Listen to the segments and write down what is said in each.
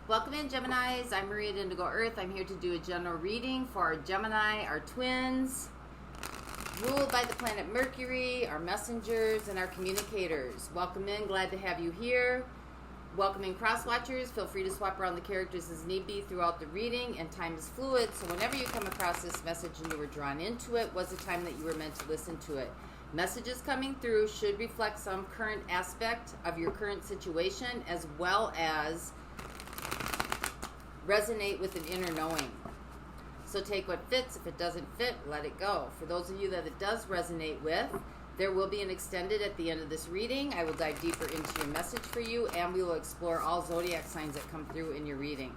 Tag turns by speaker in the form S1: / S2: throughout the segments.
S1: Welcome in, Geminis. I'm Maria at Indigo Earth. I'm here to do a general reading for our Gemini, our twins, ruled by the planet Mercury, our messengers, and our communicators. Welcome in. Glad to have you here. Welcome in, cross-watchers. Feel free to swap around the characters as need be throughout the reading, and time is fluid, so whenever you come across this message and you were drawn into it, was the time that you were meant to listen to it. Messages coming through should reflect some current aspect of your current situation, as well as resonate with an inner knowing. So take what fits. If it doesn't fit, let it go. For those of you that it does resonate with, there will be an extended at the end of this reading. I will dive deeper into your message for you, and we will explore all zodiac signs that come through in your reading.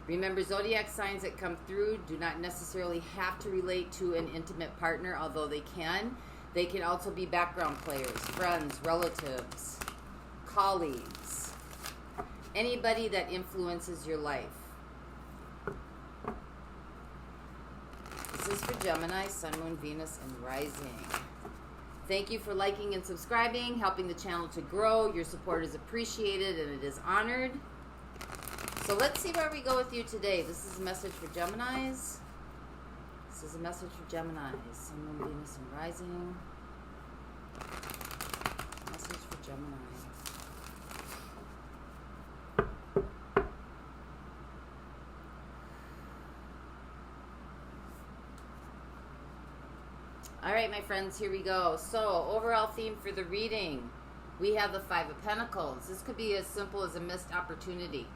S1: Remember, zodiac signs that come through do not necessarily have to relate to an intimate partner, although they can. They can also be background players, friends, relatives, colleagues, anybody that influences your life. This is for Gemini, Sun, Moon, Venus, and Rising. Thank you for liking and subscribing, helping the channel to grow. Your support is appreciated and it is honored. So let's see where we go with you today. This is a message for Geminis. This is a message for Geminis, Sun, Moon, Venus, and Rising. Message for Gemini. All right, my friends, here we go. So, overall theme for the reading, we have the Five of Pentacles. This could be as simple as a missed opportunity.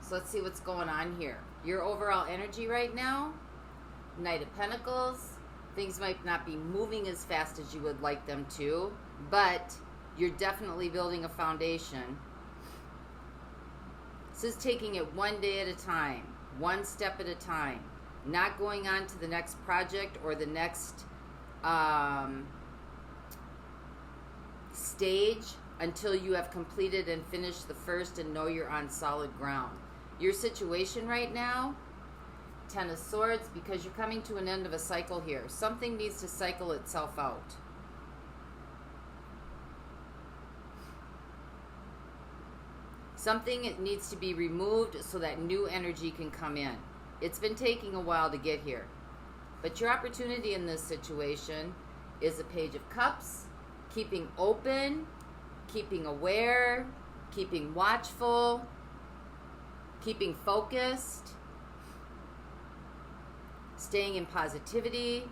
S1: So let's see what's going on here. Your overall energy right now, Knight of Pentacles. Things might not be moving as fast as you would like them to, but you're definitely building a foundation. This is taking it one day at a time, one step at a time, not going on to the next project or the next stage until you have completed and finished the first and know you're on solid ground. Your situation right now, Ten of Swords, because you're coming to an end of a cycle here. Something needs to cycle itself out. Something needs to be removed so that new energy can come in. It's been taking a while to get here. But your opportunity in this situation is a Page of Cups, keeping open, keeping aware, keeping watchful, keeping focused, staying in positivity,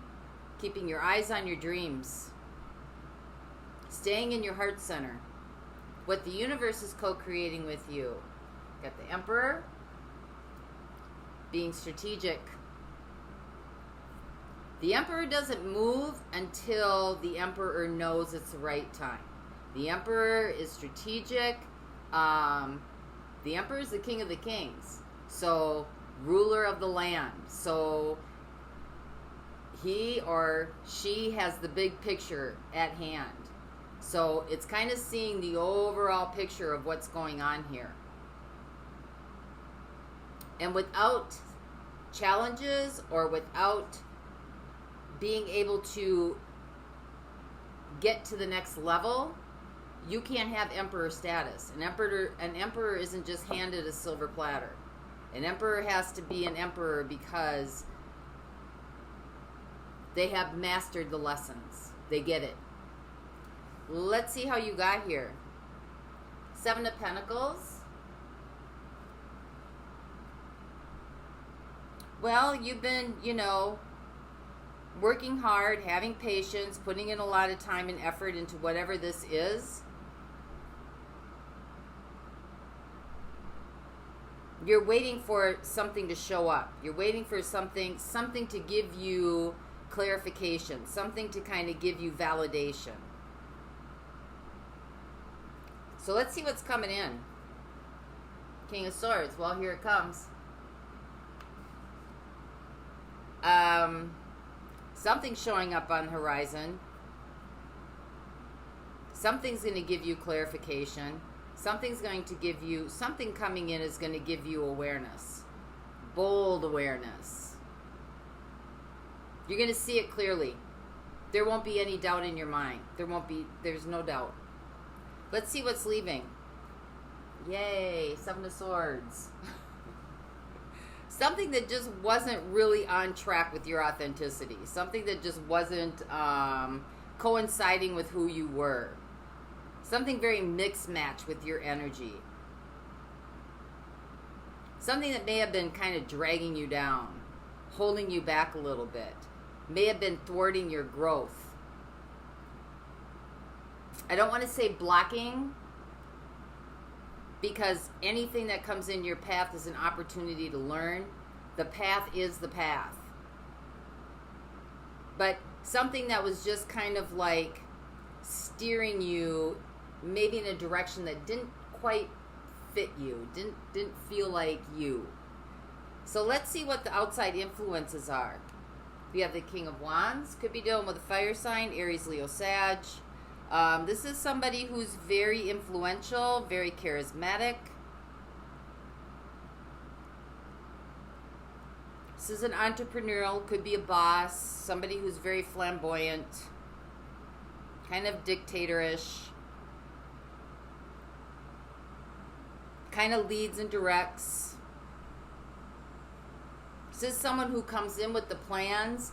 S1: keeping your eyes on your dreams, staying in your heart center, what the universe is co-creating with you. Got the Emperor, being strategic. The Emperor doesn't move until the Emperor knows it's the right time. The Emperor is strategic. The Emperor is the king of the kings. So, ruler of the land. So, he or she has the big picture at hand. So, it's kind of seeing the overall picture of what's going on here. And without challenges or without being able to get to the next level, you can't have emperor status. An emperor isn't just handed a silver platter. An emperor has to be an emperor because they have mastered the lessons. They get it. Let's see how you got here. Seven of Pentacles. Well, you've been, working hard, having patience, putting in a lot of time and effort into whatever this is. You're waiting for something to show up. You're waiting for something to give you clarification, something to kind of give you validation. So let's see what's coming in. King of Swords. Well, here it comes. Something's showing up on the horizon. Something's going to give you clarification. Something's going to give you, something coming in is going to give you awareness. Bold awareness. You're going to see it clearly. There won't be any doubt in your mind. There's no doubt. Let's see what's leaving. Yay, Seven of Swords. Something that just wasn't really on track with your authenticity. Something that just wasn't coinciding with who you were. Something very mixed match with your energy. Something that may have been kind of dragging you down, holding you back a little bit. May have been thwarting your growth. I don't want to say blocking, because anything that comes in your path is an opportunity to learn. The path is the path. But something that was just kind of like steering you maybe in a direction that didn't quite fit you, didn't feel like you. So let's see what the outside influences are. We have the King of Wands. Could be dealing with a fire sign, Aries, Leo, Sag. This is somebody who's very influential, very charismatic. This is an entrepreneurial, could be a boss, somebody who's very flamboyant, kind of dictatorish, kind of leads and directs. This is someone who comes in with the plans,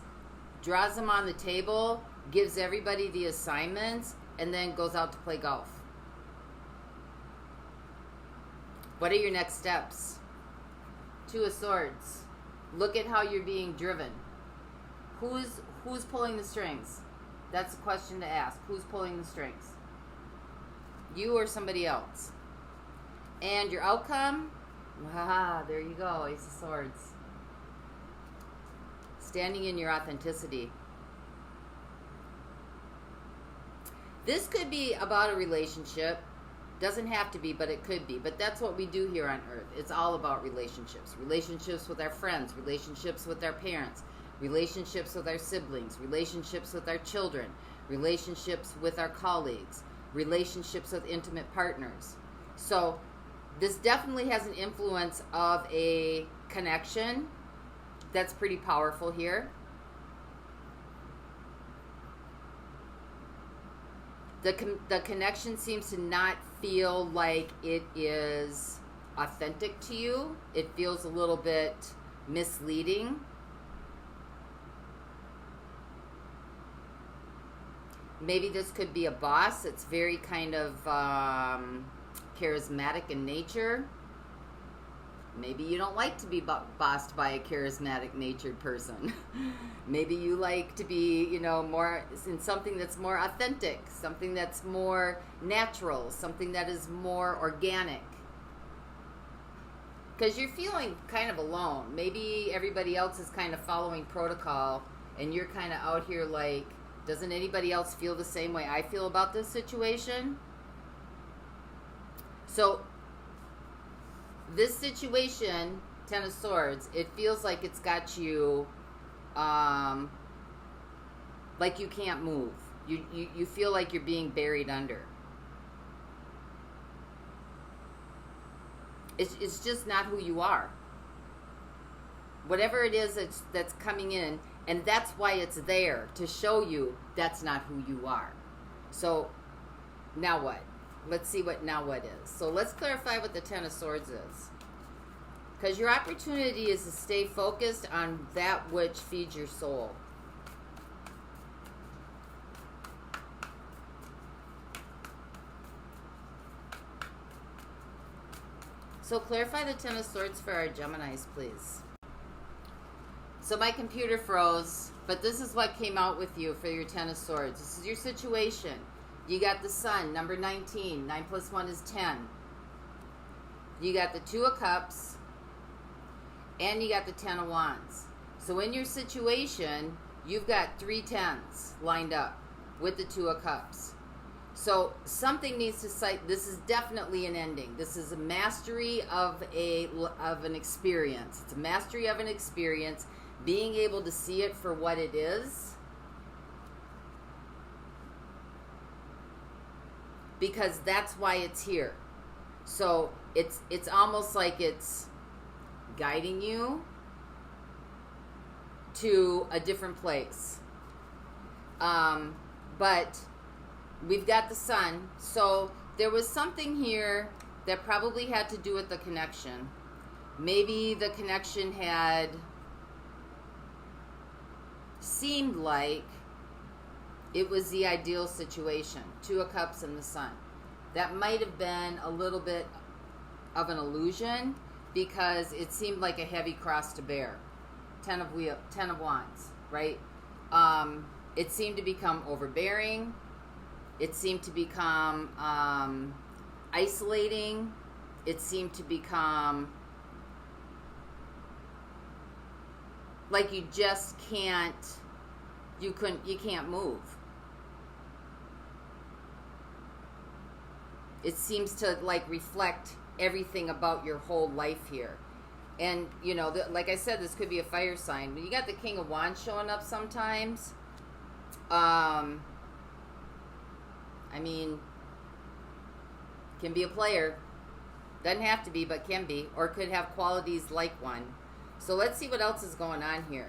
S1: draws them on the table, gives everybody the assignments, and then goes out to play golf. What are your next steps? Two of Swords. Look at how you're being driven. Who's pulling the strings? That's a question to ask. Who's pulling the strings? You or somebody else? And your outcome? Ah, there you go. Ace of Swords. Standing in your authenticity. This could be about a relationship. Doesn't have to be, but it could be. But that's what we do here on Earth. It's all about relationships. Relationships with our friends. Relationships with our parents. Relationships with our siblings. Relationships with our children. Relationships with our colleagues. Relationships with intimate partners. So this definitely has an influence of a connection. That's pretty powerful here. The connection seems to not feel like it is authentic to you. It feels a little bit misleading. Maybe this could be a boss that's very kind of charismatic in nature. Maybe you don't like to be bossed by a charismatic natured person. Maybe you like to be, more in something that's more authentic, something that's more natural, something that is more organic. Because you're feeling kind of alone. Maybe everybody else is kind of following protocol and you're kind of out here like, doesn't anybody else feel the same way I feel about this situation? So this situation, Ten of Swords, it feels like it's got you, like you can't move. You feel like you're being buried under. It's just not who you are. Whatever it is that's coming in, and that's why it's there, to show you that's not who you are. So, now what? Let's see what now what is. So let's clarify what the Ten of Swords is. Because your opportunity is to stay focused on that which feeds your soul. So clarify the Ten of Swords for our Geminis, please. So my computer froze, but this is what came out with you for your Ten of Swords. This is your situation. You got the Sun, number 19. 9 plus 1 is 10. You got the Two of Cups. And you got the Ten of Wands. So in your situation, you've got 3 tens lined up with the Two of Cups. So something needs to cite. This is definitely an ending. This is a mastery of an experience. It's a mastery of an experience. Being able to see it for what it is. Because that's why it's here. So it's almost like it's guiding you to a different place. But we've got the Sun. So there was something here that probably had to do with the connection. Maybe the connection had seemed like it was the ideal situation. 2 of Cups and the Sun. That might have been a little bit of an illusion because it seemed like a heavy cross to bear. 10 of Wands, right? It seemed to become overbearing. It seemed to become isolating. It seemed to become like you just can't, you can't move. It seems to like reflect everything about your whole life here. And, you know, like I said, this could be a fire sign. But you got the King of Wands showing up sometimes. I mean, can be a player. Doesn't have to be, but can be. Or could have qualities like one. So let's see what else is going on here.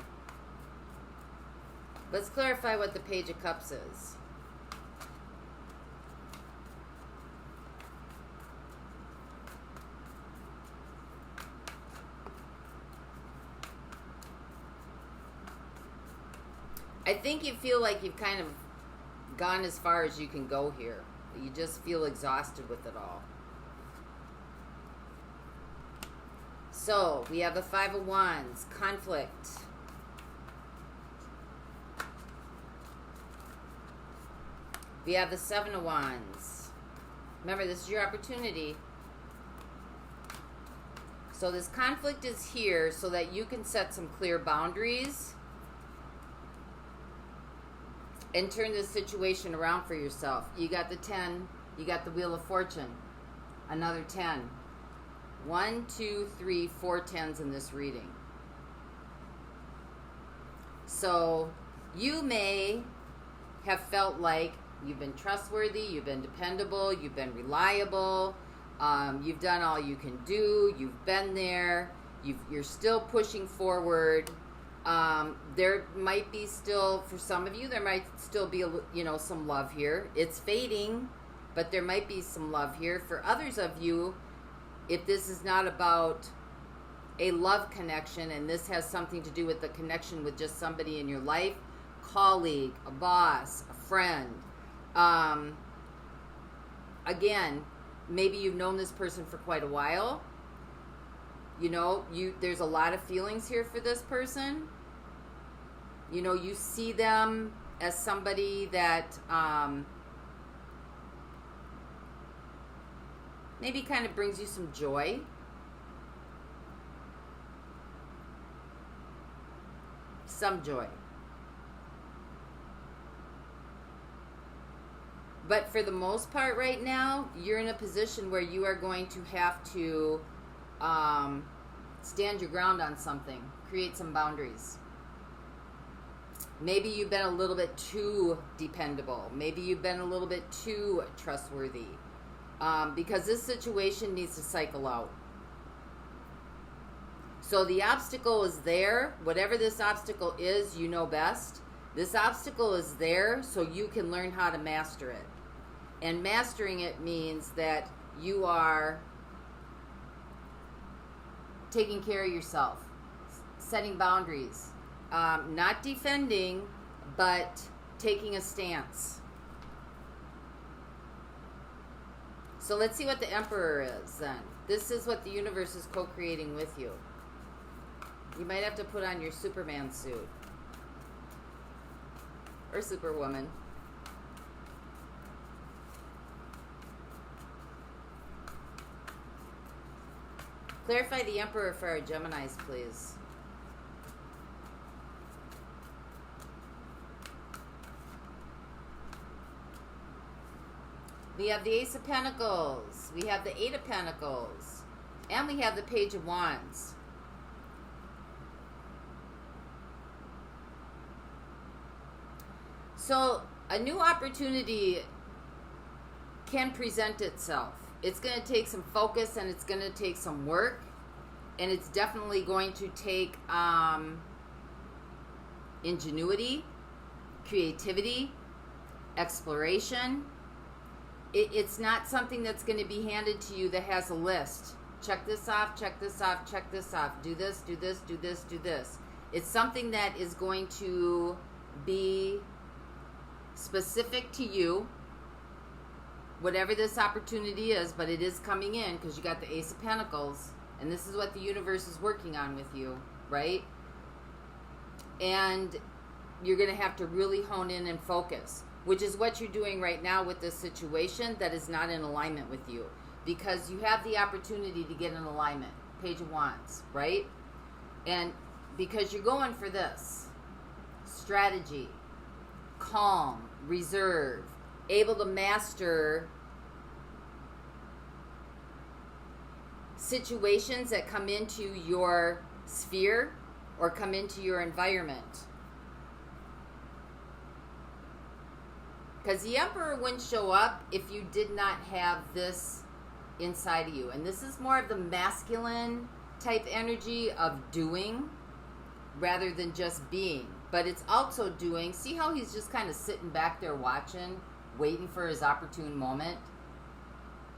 S1: Let's clarify what the Page of Cups is. I think you feel like you've kind of gone as far as you can go here. You just feel exhausted with it all. So, we have the 5 of Wands, conflict. We have the 7 of Wands. Remember, this is your opportunity. So this conflict is here so that you can set some clear boundaries and turn this situation around for yourself. You got the 10, you got the Wheel of Fortune, another 10. 1, 2, 3, 4 10s in this reading. So you may have felt like you've been trustworthy, you've been dependable, you've been reliable, you've done all you can do, you've been there, you're still pushing forward. There might be still, for some of you, there might still be, some love here. It's fading, but there might be some love here. For others of you, if this is not about a love connection and this has something to do with the connection with just somebody in your life, colleague, a boss, a friend, again, maybe you've known this person for quite a while. There's a lot of feelings here for this person. You see them as somebody that maybe kind of brings you some joy. Some joy. But for the most part right now, you're in a position where you are going to have to stand your ground on something. Create some boundaries. Maybe you've been a little bit too dependable. Maybe you've been a little bit too trustworthy. Because this situation needs to cycle out. So the obstacle is there. Whatever this obstacle is, you know best. This obstacle is there so you can learn how to master it. And mastering it means that you are taking care of yourself, setting boundaries, not defending, but taking a stance. So let's see what the Emperor is then. This is what the universe is co-creating with you. You might have to put on your Superman suit. Or Superwoman. Clarify the Emperor for our Geminis, please. We have the Ace of Pentacles. We have the 8 of Pentacles. And we have the Page of Wands. So, a new opportunity can present itself. It's going to take some focus and it's going to take some work. And it's definitely going to take ingenuity, creativity, exploration. It's not something that's going to be handed to you that has a list. Check this off, check this off, check this off. Do this, do this, do this, do this. It's something that is going to be specific to you, whatever this opportunity is, but it is coming in because you got the Ace of Pentacles, and this is what the universe is working on with you, right? And you're going to have to really hone in and focus, which is what you're doing right now with this situation that is not in alignment with you, because you have the opportunity to get in alignment. Page of Wands, right? And because you're going for this strategy, calm, reserve, able to master situations that come into your sphere or come into your environment. Because the Emperor wouldn't show up if you did not have this inside of you. And this is more of the masculine type energy of doing rather than just being. But it's also doing. See how he's just kind of sitting back there watching, waiting for his opportune moment?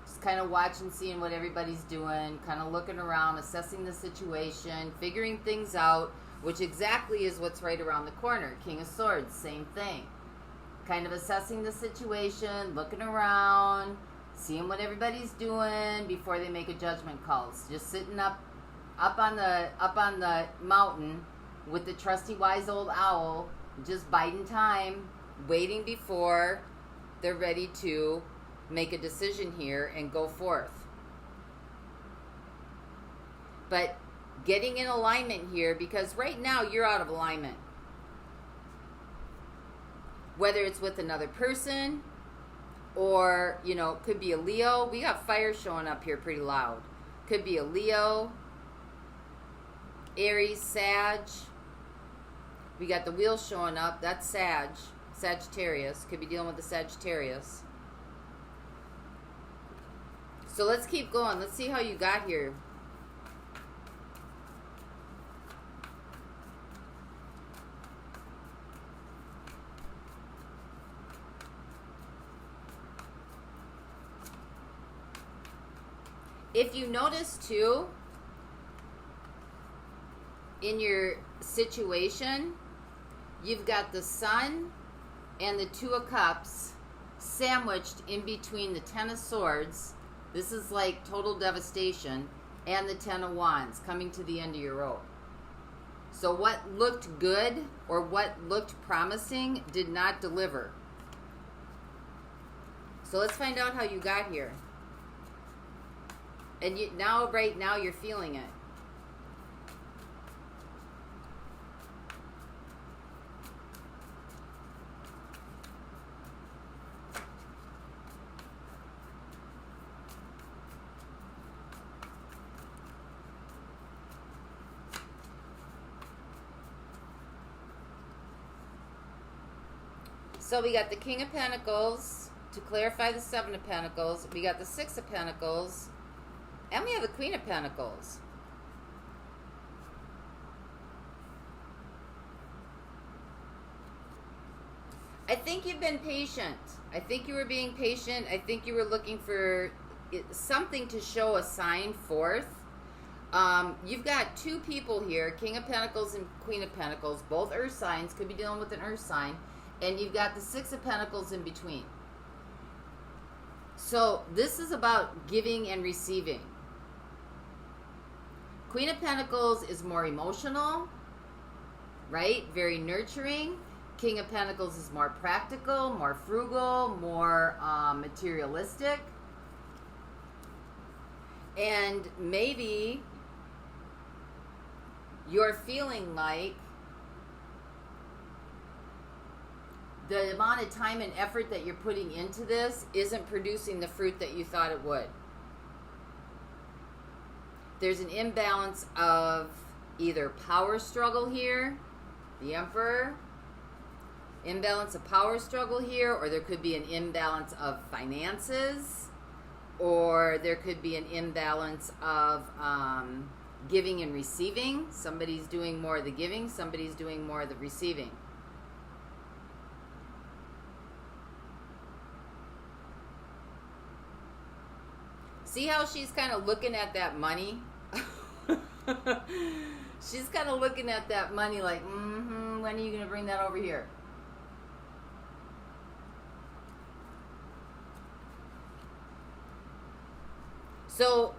S1: Just kind of watching, seeing what everybody's doing, kind of looking around, assessing the situation, figuring things out, which exactly is what's right around the corner. King of Swords, same thing. Kind of assessing the situation, looking around, seeing what everybody's doing before they make a judgment call. It's just sitting up on the mountain with the trusty wise old owl, just biding time, waiting before they're ready to make a decision here and go forth. But getting in alignment here, because right now you're out of alignment. Whether it's with another person or, you know, could be a Leo. We got fire showing up here pretty loud. Could be a Leo, Aries, Sag. We got the wheel showing up. That's Sag. Sagittarius. Could be dealing with the Sagittarius. So let's keep going. Let's see how you got here. If you notice too, in your situation, you've got the Sun and the Two of Cups sandwiched in between the Ten of Swords. This is like total devastation. And the Ten of Wands coming to the end of your rope. So what looked good or what looked promising did not deliver. So let's find out how you got here. And you, right now, you're feeling it. So we got the King of Pentacles to clarify the Seven of Pentacles. We got the Six of Pentacles. And we have the Queen of Pentacles. I think you've been patient. I think you were being patient. I think you were looking for something to show a sign forth. You've got two people here, King of Pentacles and Queen of Pentacles, both earth signs, could be dealing with an earth sign. And you've got the Six of Pentacles in between. So this is about giving and receiving. Queen of Pentacles is more emotional, right? Very nurturing. King of Pentacles is more practical, more frugal, more materialistic. And maybe you're feeling like the amount of time and effort that you're putting into this isn't producing the fruit that you thought it would. There's an imbalance of either power struggle here, the Emperor, imbalance of power struggle here, or there could be an imbalance of finances, or there could be an imbalance of giving and receiving. Somebody's doing more of the giving, somebody's doing more of the receiving. See how she's kind of looking at that money? She's kind of looking at that money like, when are you going to bring that over here? So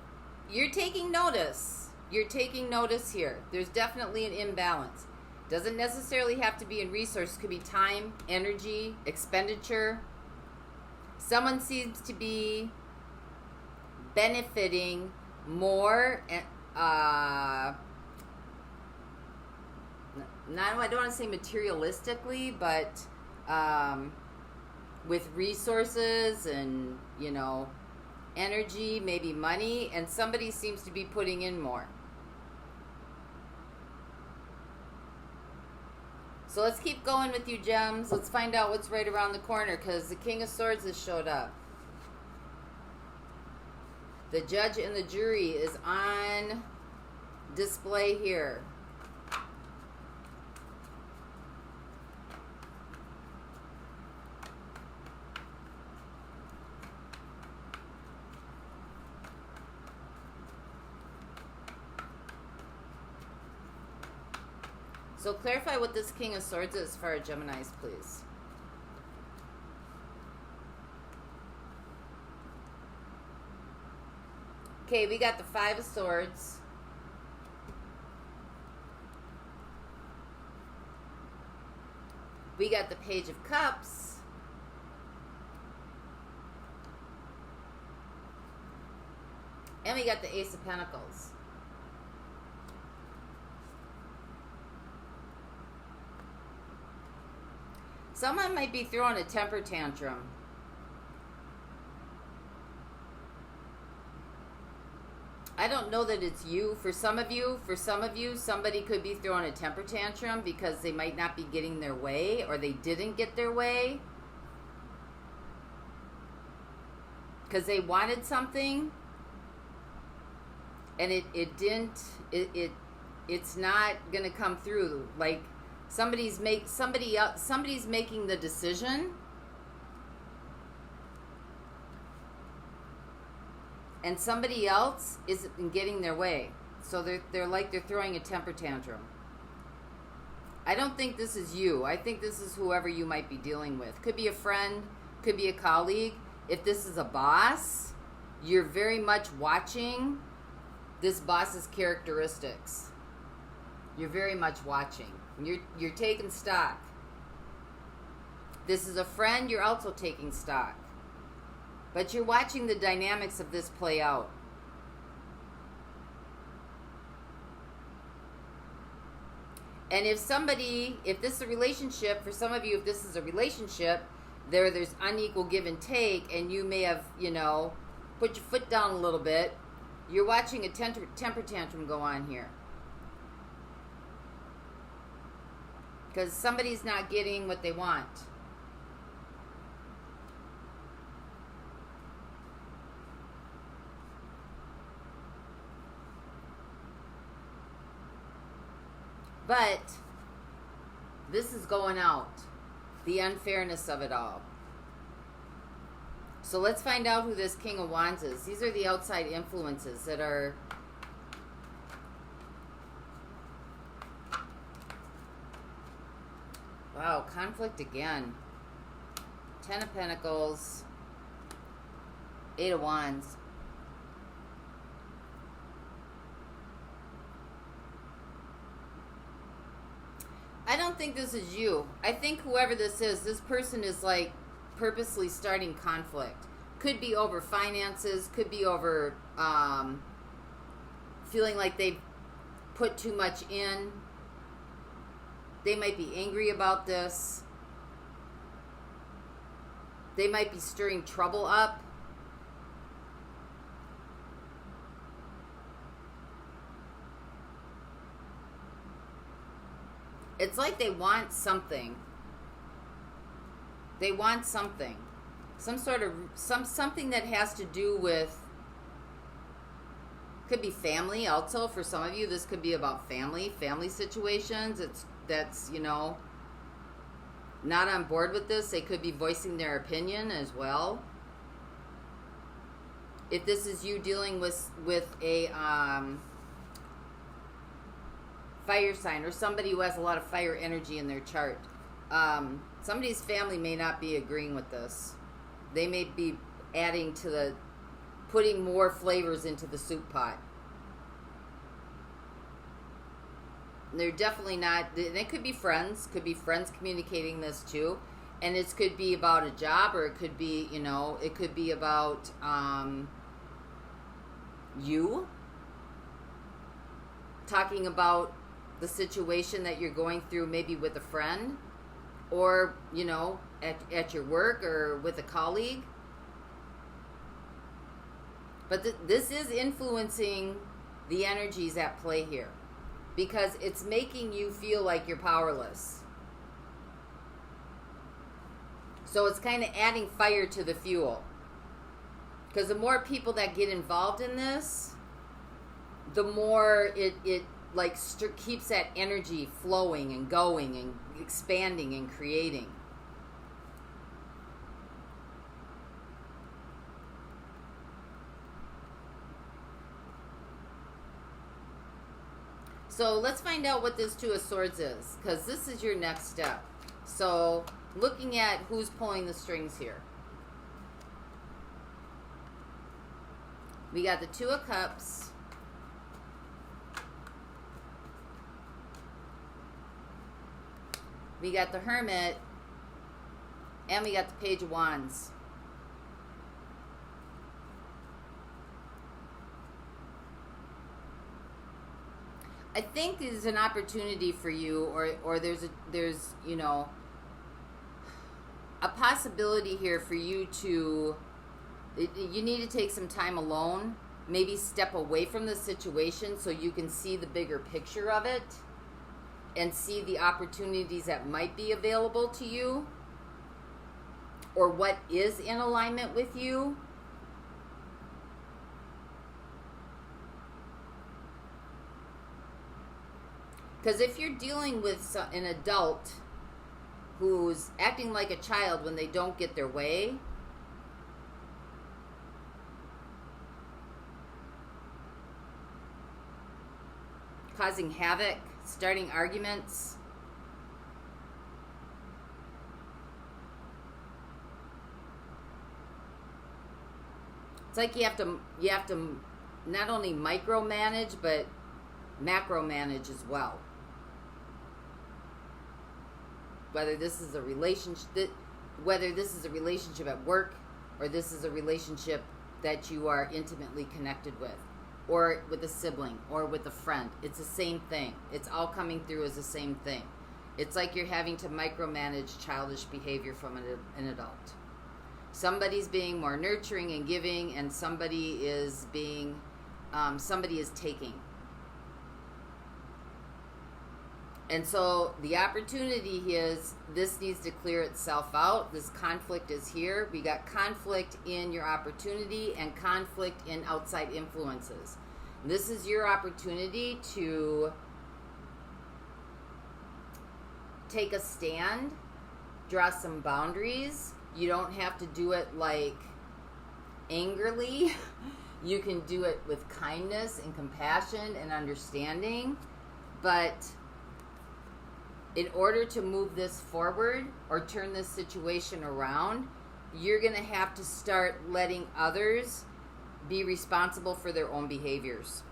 S1: you're taking notice. You're taking notice here. There's definitely an imbalance. Doesn't necessarily have to be in resource. Could be time, energy, expenditure. Someone seems to be benefiting more. I don't want to say materialistically, but with resources and, you know, energy, maybe money, and somebody seems to be putting in more. So let's keep going with you, gems. Let's find out what's right around the corner, because the King of Swords has showed up. The judge and the jury is on display here. So clarify what this King of Swords is for our Geminis, please. Okay, we got the Five of Swords. We got the Page of Cups. And we got the Ace of Pentacles. Someone might be throwing a temper tantrum. I don't know that it's you. For some of you, somebody could be throwing a temper tantrum because they might not be getting their way, or they didn't get their way. Because they wanted something and it's not going to come through. Like, somebody's making the decision, and somebody else isn't getting their way. So they're throwing a temper tantrum. I don't think this is you. I think this is whoever you might be dealing with. Could be a friend, could be a colleague. If this is a boss, you're very much watching this boss's characteristics. You're very much watching. You're taking stock. This is a friend, you're also taking stock. But you're watching the dynamics of this play out. And if this is a relationship, for some of you, if this is a relationship, there's unequal give and take, and you may have, put your foot down a little bit. You're watching a temper tantrum go on here. Because somebody's not getting what they want. But this is going out. The unfairness of it all. So let's find out who this King of Wands is. These are the outside influences that are... Wow, conflict again. Ten of Pentacles. Eight of Wands. I don't think this is you. I think whoever this person is like purposely starting conflict. Could be over finances, could be over feeling like they've put too much in. They might be angry about this. They might be stirring trouble up. It's like they want something. They want something. Some sort of, something that has to do with, could be family also. For some of you, this could be about family situations. That's, not on board with this. They could be voicing their opinion as well. If this is you dealing with a fire sign or somebody who has a lot of fire energy in their chart, somebody's family may not be agreeing with this. They may be adding to putting more flavors into the soup pot. They're definitely not, and it could be friends communicating this too. And it could be about a job, or it could be, it could be about you talking about the situation that you're going through, maybe with a friend, or, at your work or with a colleague. But this is influencing the energies at play here, because it's making you feel like you're powerless. So it's kind of adding fire to the fuel. Because the more people that get involved in this, the more it keeps that energy flowing and going and expanding and creating. So let's find out what this Two of Swords is, because this is your next step. So looking at who's pulling the strings here. We got the Two of Cups. We got the Hermit. And we got the Page of Wands. I think there's an opportunity for you, or there's a possibility here for you to, you need to take some time alone, maybe step away from the situation so you can see the bigger picture of it and see the opportunities that might be available to you, or what is in alignment with you. Because if you're dealing with an adult who's acting like a child when they don't get their way, causing havoc, starting arguments, it's like you have to not only micromanage but macromanage as well. Whether this is a relationship at work, or this is a relationship that you are intimately connected with, or with a sibling, or with a friend. It's the same thing. It's all coming through as the same thing. It's like you're having to micromanage childish behavior from an adult. Somebody's being more nurturing and giving, and somebody is taking. And so the opportunity is, this needs to clear itself out. This conflict is here. We got conflict in your opportunity and conflict in outside influences. This is your opportunity to take a stand, draw some boundaries. You don't have to do it like angrily. You can do it with kindness and compassion and understanding. But in order to move this forward or turn this situation around, you're going to have to start letting others be responsible for their own behaviors.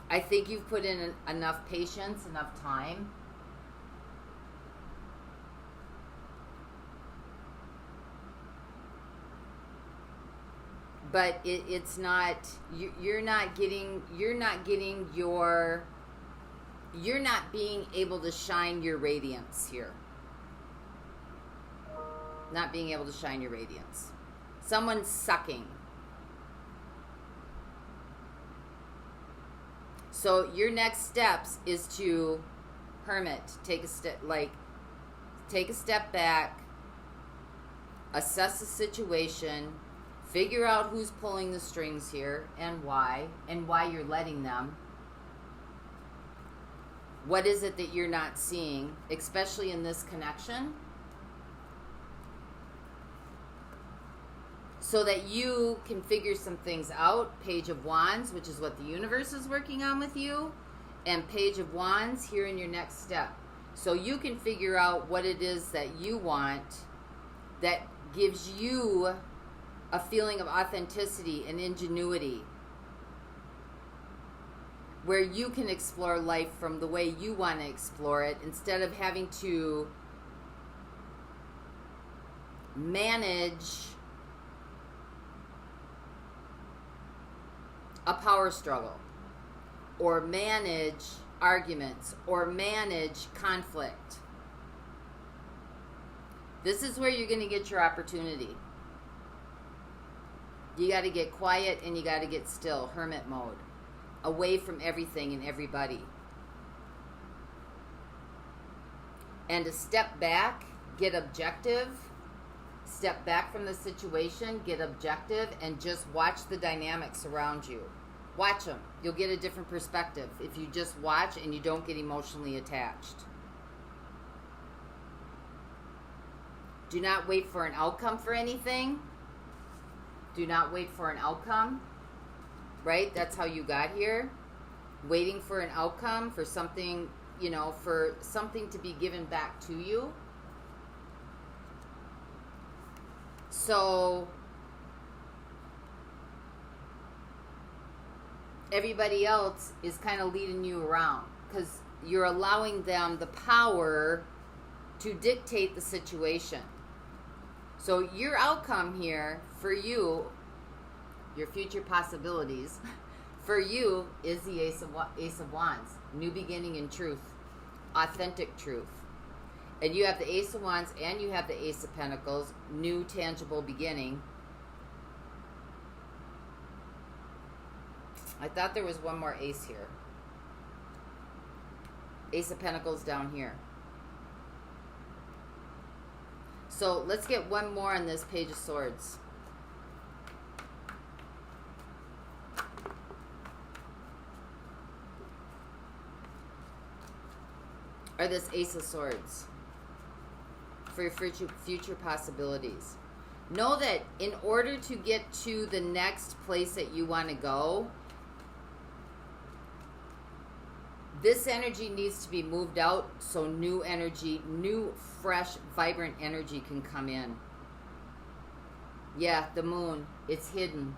S1: I think you've put in enough patience, enough time. But it's not, you're not being able to shine your radiance here. Not being able to shine your radiance. Someone's sucking. So your next steps is to hermit, take a step back, assess the situation, figure out who's pulling the strings here and why you're letting them. What is it that you're not seeing, especially in this connection? so that you can figure some things out. Page of Wands, which is what the universe is working on with you, and Page of Wands here in your next step. So you can figure out what it is that you want that gives you a feeling of authenticity and ingenuity, where you can explore life from the way you want to explore it instead of having to manage a power struggle, or manage arguments, or manage conflict. This is where you're going to get your opportunity. You got to get quiet and you got to get still, hermit mode, away from everything and everybody. And to step back, get objective, step back from the situation, get objective, and just watch the dynamics around you. Watch them. You'll get a different perspective if you just watch and you don't get emotionally attached. Do not wait for an outcome for anything. Do not wait for an outcome. Right? That's how you got here. Waiting for an outcome, for something, you know, for something to be given back to you. So everybody else is kind of leading you around because you're allowing them the power to dictate the situation. So your outcome here for you, your future possibilities for you, is the Ace of Wands. New beginning in truth, authentic truth. And you have the Ace of Wands and you have the Ace of Pentacles, new tangible beginning. I thought there was one more ace here. Ace of Pentacles down here. So let's get one more on this Page of Swords. Or this Ace of Swords. For your future possibilities. Know that in order to get to the next place that you want to go, this energy needs to be moved out so new energy, new, fresh, vibrant energy can come in. Yeah, the moon. It's hidden.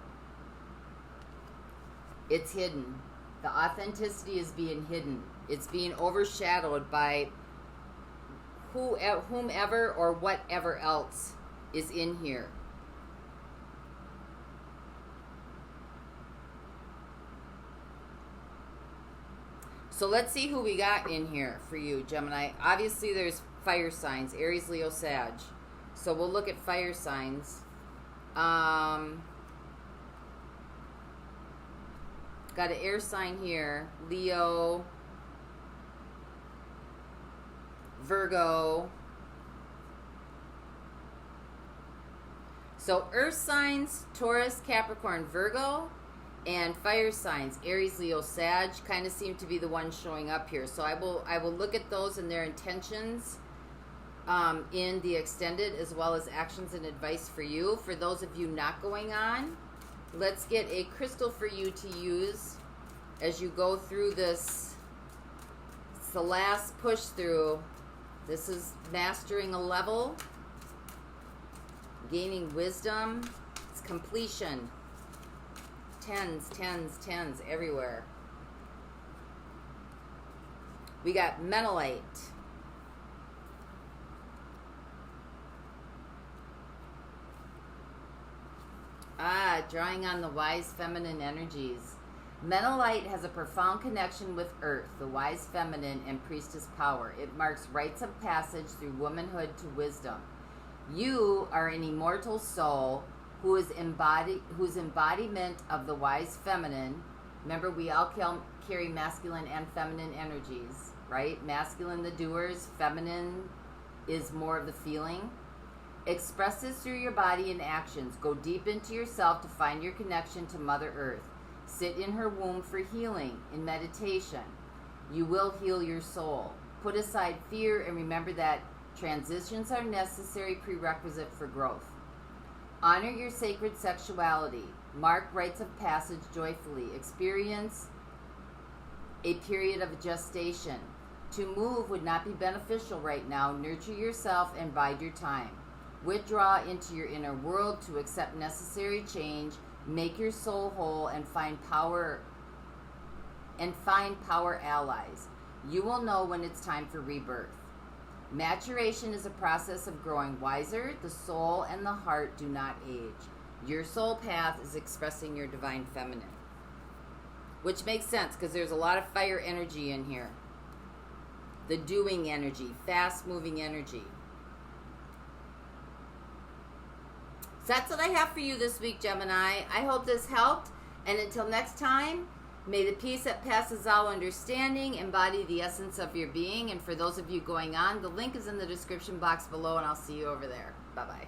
S1: It's hidden. The authenticity is being hidden. It's being overshadowed by whomever or whatever else is in here. So let's see who we got in here for you, Gemini. Obviously, there's fire signs, Aries, Leo, Sag. So we'll look at fire signs. Got an air sign here, Leo, Virgo. So earth signs, Taurus, Capricorn, Virgo, and fire signs, Aries, Leo, Sag, kind of seem to be the ones showing up here. So I will look at those and their intentions in the extended, as well as actions and advice for you. For those of you not going on, let's get a crystal for you to use as you go through this. It's the last push through. This is mastering a level, gaining wisdom. It's completion. Tens, tens, tens everywhere. We got Mentalite. Drawing on the wise feminine energies. Mentalite has a profound connection with Earth, the wise feminine, and priestess power. It marks rites of passage through womanhood to wisdom. You are an immortal soul whose embodiment of the wise feminine. Remember, we all carry masculine and feminine energies, right? Masculine, the doers. Feminine is more of the feeling. Expresses through your body and actions. Go deep into yourself to find your connection to Mother Earth. Sit in her womb for healing in meditation. You will heal your soul. Put aside fear and remember that transitions are necessary prerequisite for growth. Honor your sacred sexuality. Mark rites of passage joyfully. Experience a period of gestation. To move would not be beneficial right now. Nurture yourself and bide your time. Withdraw into your inner world to accept necessary change. Make your soul whole and find power allies. You will know when it's time for rebirth. Maturation is a process of growing wiser. The soul and the heart do not age. Your soul path is expressing your divine feminine. Which makes sense because there's a lot of fire energy in here. The doing energy, fast-moving energy. So that's what I have for you this week, Gemini. I hope this helped. And until next time, may the peace that passes all understanding embody the essence of your being. And for those of you going on, the link is in the description box below, and I'll see you over there. Bye-bye.